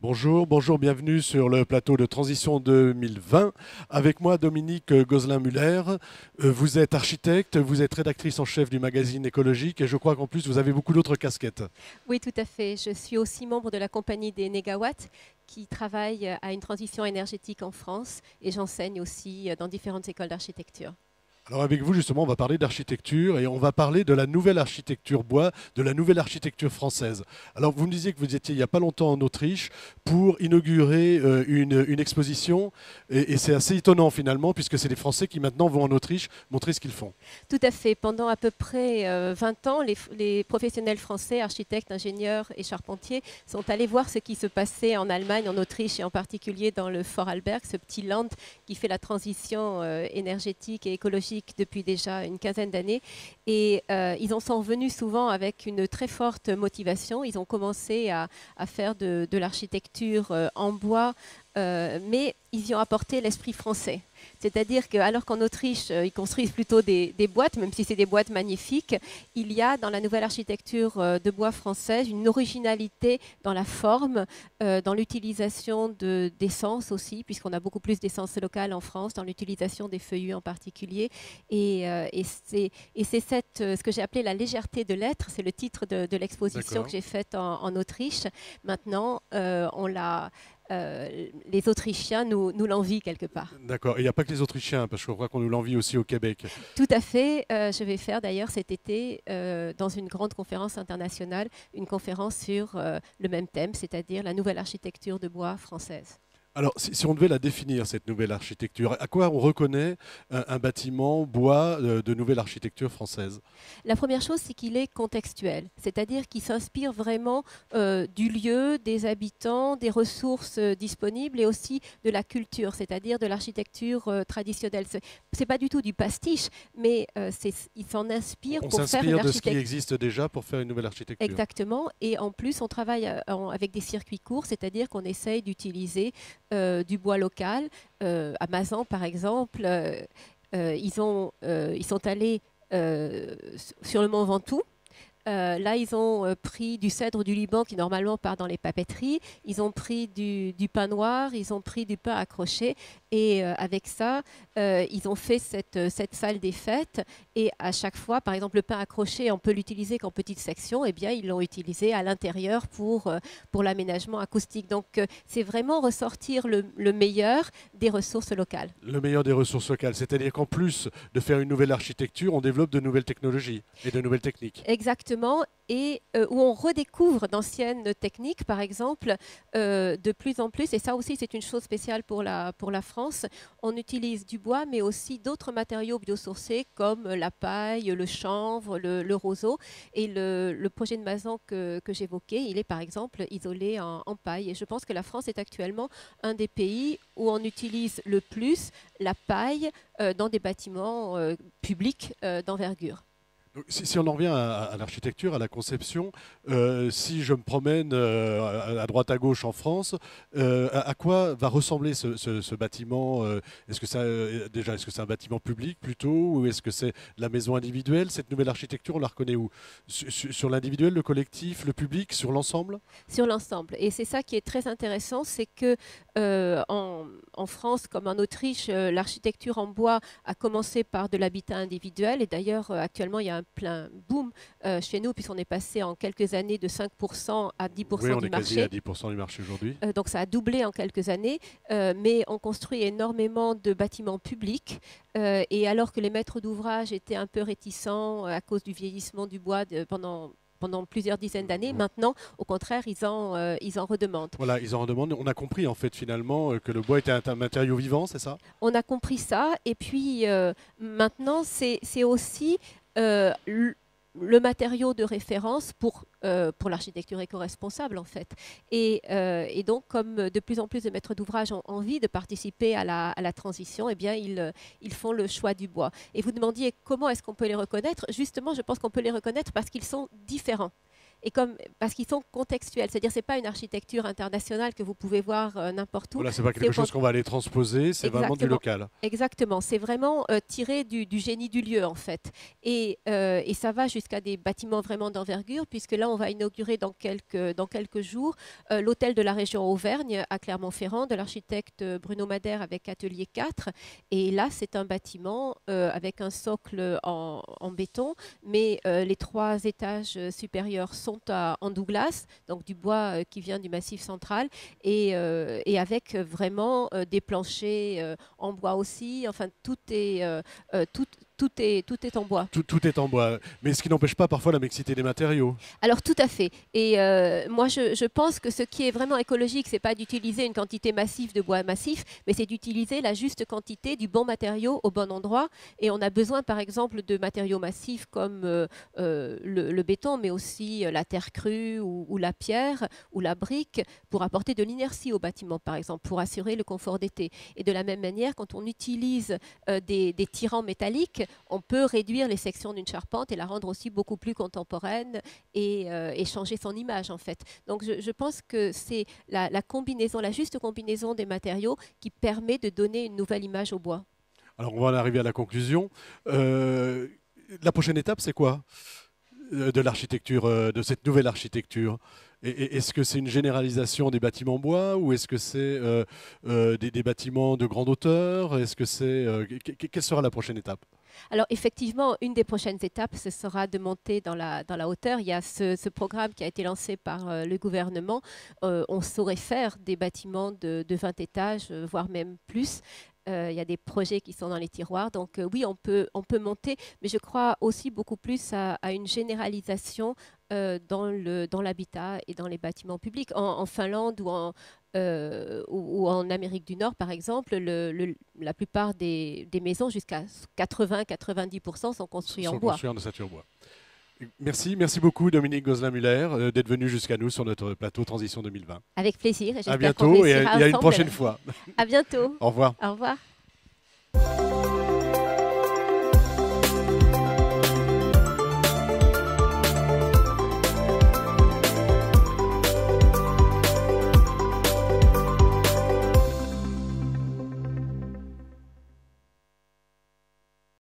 Bonjour, bonjour, bienvenue sur le plateau de Transition 2020. Avec moi, Dominique Gozlin-Muller. Vous êtes architecte, vous êtes rédactrice en chef du magazine écologique et je crois qu'en plus, vous avez beaucoup d'autres casquettes. Oui, tout à fait. Je suis aussi membre de la compagnie des Négawatts qui travaille à une transition énergétique en France et j'enseigne aussi dans différentes écoles d'architecture. Alors avec vous, justement, on va parler d'architecture et on va parler de la nouvelle architecture bois, de la nouvelle architecture française. Alors vous me disiez que vous étiez il n'y a pas longtemps en Autriche pour inaugurer une exposition et c'est assez étonnant finalement puisque c'est les Français qui maintenant vont en Autriche montrer ce qu'ils font. Tout à fait. Pendant à peu près 20 ans, les professionnels français, architectes, ingénieurs et charpentiers, sont allés voir ce qui se passait en Allemagne, en Autriche et en particulier dans le Vorarlberg, ce petit land qui fait la transition énergétique et écologique depuis déjà une quinzaine d'années. Et ils en sont venus souvent avec une très forte motivation. Ils ont commencé à faire de l'architecture en bois, mais ils y ont apporté l'esprit français. C'est-à-dire qu'alors qu'en Autriche, ils construisent plutôt des boîtes, même si c'est des boîtes magnifiques, il y a dans la nouvelle architecture de bois française une originalité dans la forme, dans l'utilisation d'essence aussi, puisqu'on a beaucoup plus d'essence locale en France, dans l'utilisation des feuillus en particulier. Et c'est ce que j'ai appelé la légèreté de l'être, c'est le titre de l'exposition que j'ai faite en Autriche. Maintenant, les Autrichiens nous l'envient quelque part. D'accord. Et il n'y a pas que les Autrichiens, parce que je crois qu'on nous l'envie aussi au Québec. Tout à fait. Je vais faire d'ailleurs cet été, dans une grande conférence internationale, une conférence sur le même thème, c'est-à-dire la nouvelle architecture de bois française. Alors, si on devait la définir, cette nouvelle architecture, à quoi on reconnaît un bâtiment bois de nouvelle architecture française? La première chose, c'est qu'il est contextuel, c'est-à-dire qu'il s'inspire vraiment du lieu, des habitants, des ressources disponibles et aussi de la culture, c'est-à-dire de l'architecture traditionnelle. C'est pas du tout du pastiche, mais il s'en inspire On pour faire une s'inspire de ce qui architecture. existe déjà pour faire une nouvelle architecture. Exactement. Et en plus, on travaille avec des circuits courts, c'est-à-dire qu'on essaye d'utiliser du bois local. À Mazan, par exemple, ils sont allés sur le mont Ventoux. Là, ils ont pris du cèdre du Liban qui normalement part dans les papeteries. Ils ont pris du pain noir, ils ont pris du pain accroché. Et avec ça, ils ont fait cette salle des fêtes. Et à chaque fois, par exemple, le pain accroché, on peut l'utiliser qu'en petite section. Eh bien, ils l'ont utilisé à l'intérieur pour l'aménagement acoustique. Donc, c'est vraiment ressortir le meilleur des ressources locales. Le meilleur des ressources locales, c'est-à-dire qu'en plus de faire une nouvelle architecture, on développe de nouvelles technologies et de nouvelles techniques. Exactement, et où on redécouvre d'anciennes techniques, par exemple, de plus en plus, et ça aussi c'est une chose spéciale pour la France, on utilise du bois, mais aussi d'autres matériaux biosourcés comme la paille, le chanvre, le roseau, et le projet de Mazan que j'évoquais, il est par exemple isolé en paille, et je pense que la France est actuellement un des pays où on utilise le plus la paille dans des bâtiments publics d'envergure. Donc, si on en revient à l'architecture, à la conception, si je me promène à droite à gauche en France, à quoi va ressembler ce bâtiment? Est-ce que est-ce que c'est un bâtiment public plutôt, ou est-ce que c'est la maison individuelle? Cette nouvelle architecture, on la reconnaît où? Sur l'individuel, le collectif, le public, sur l'ensemble? Sur l'ensemble. Et c'est ça qui est très intéressant, c'est que en France comme en Autriche, l'architecture en bois a commencé par de l'habitat individuel. Et d'ailleurs, actuellement, il y a un plein boom chez nous, puisqu'on est passé en quelques années de 5% à Oui, 10% on du est quasi à marché. 10% du marché aujourd'hui. Donc ça a doublé en quelques années, mais on construit énormément de bâtiments publics. Et alors que les maîtres d'ouvrage étaient un peu réticents à cause du vieillissement du bois pendant plusieurs dizaines d'années, maintenant, au contraire, ils en redemandent. Voilà, ils en redemandent. On a compris en fait finalement que le bois était un matériau vivant, c'est ça? On a compris ça, et puis maintenant, c'est aussi euh, l- le matériau de référence pour l'architecture éco-responsable, en fait. Et donc, comme de plus en plus de maîtres d'ouvrage ont envie de participer à la transition, eh bien, ils font le choix du bois. Et vous demandiez comment est-ce qu'on peut les reconnaître. Justement, je pense qu'on peut les reconnaître parce qu'ils sont différents. et parce qu'ils sont contextuels, c'est-à-dire c'est pas une architecture internationale que vous pouvez voir n'importe où. Voilà, c'est pas quelque chose qu'on va aller transposer, c'est vraiment du local. Exactement, c'est vraiment tiré du génie du lieu en fait. Et ça va jusqu'à des bâtiments vraiment d'envergure, puisque là on va inaugurer dans quelques jours l'hôtel de la région Auvergne à Clermont-Ferrand de l'architecte Bruno Madère avec Atelier 4. Et là c'est un bâtiment avec un socle en béton, mais les 3 étages supérieurs sont en Douglas, donc du bois qui vient du Massif central, et avec vraiment des planchers en bois aussi. Enfin, tout est en bois. Tout est en bois, mais ce qui n'empêche pas parfois la mixité des matériaux. Alors tout à fait. Et moi, je pense que ce qui est vraiment écologique, c'est pas d'utiliser une quantité massive de bois massif, mais c'est d'utiliser la juste quantité du bon matériau au bon endroit. Et on a besoin, par exemple, de matériaux massifs comme le béton, mais aussi la terre crue ou la pierre ou la brique pour apporter de l'inertie au bâtiment, par exemple, pour assurer le confort d'été. Et de la même manière, quand on utilise des tirants métalliques, on peut réduire les sections d'une charpente et la rendre aussi beaucoup plus contemporaine et changer son image en fait. Donc je pense que c'est la combinaison, la juste combinaison des matériaux qui permet de donner une nouvelle image au bois. Alors on va en arriver à la conclusion. La prochaine étape, c'est quoi de l'architecture, de cette nouvelle architecture? Est-ce que c'est une généralisation des bâtiments bois ou est-ce que c'est des bâtiments de grande hauteur? Est-ce que quelle sera la prochaine étape? Alors effectivement, une des prochaines étapes, ce sera de monter dans la hauteur. Il y a ce programme qui a été lancé par le gouvernement. On saurait faire des bâtiments de 20 étages, voire même plus. Il y a des projets qui sont dans les tiroirs. Donc oui, on peut monter, mais je crois aussi beaucoup plus à une généralisation dans l'habitat et dans les bâtiments publics. En Finlande ou en Amérique du Nord, par exemple, la plupart des maisons, jusqu'à 80-90%, sont construites en bois. Construits en ossature bois. Merci beaucoup Dominique Gosselin-Muller d'être venu jusqu'à nous sur notre plateau Transition 2020. Avec plaisir. À bientôt et à une prochaine fois. À bientôt. Au revoir. Au revoir.